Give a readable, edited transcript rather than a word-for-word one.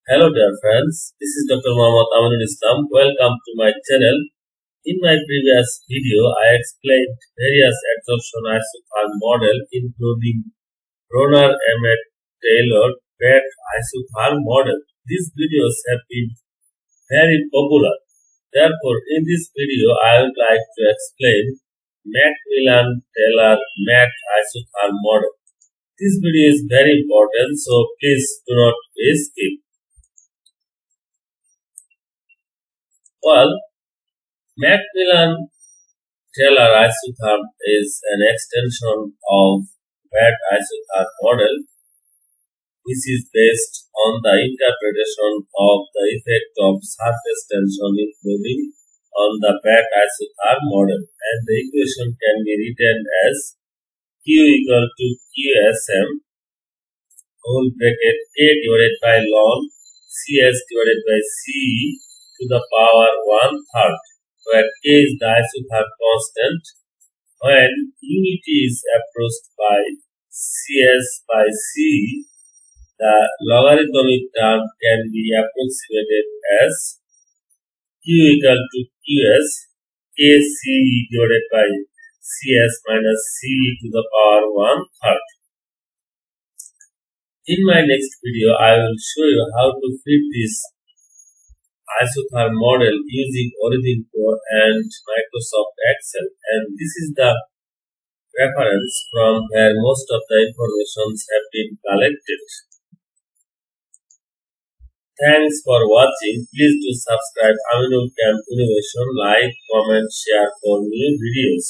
Hello dear friends, this is Dr. Mohammad Aminulchem. Welcome to my channel. In my previous video, I explained various adsorption isotherm model including Aminulchem-Taylor PET isotherm model. These videos have been very popular. Therefore, in this video, I would like to explain MacMillan-Teller PET isotherm model. This video is very important, so please do not skip. Well, MacMillan-Teller isotherm is an extension of PET isotherm model, which is based on the interpretation of the effect of surface tension including on the PET isotherm model, and the equation can be written as Q equal to QSM whole bracket K divided by ln CS divided by CE to the power 1/3, where K is the isotherm constant. When unity is approached by CS by CE, the logarithmic term can be approximated as Q equal to QS KCE divided by CS minus CE to the power 1/3. In my next video, I will show you how to fit this isotherm model using Origin Pro and Microsoft Excel, and this is the reference from where most of the informations have been collected. Thanks for watching. Please do subscribe Aminulchem Innovation, like, comment, share for new videos.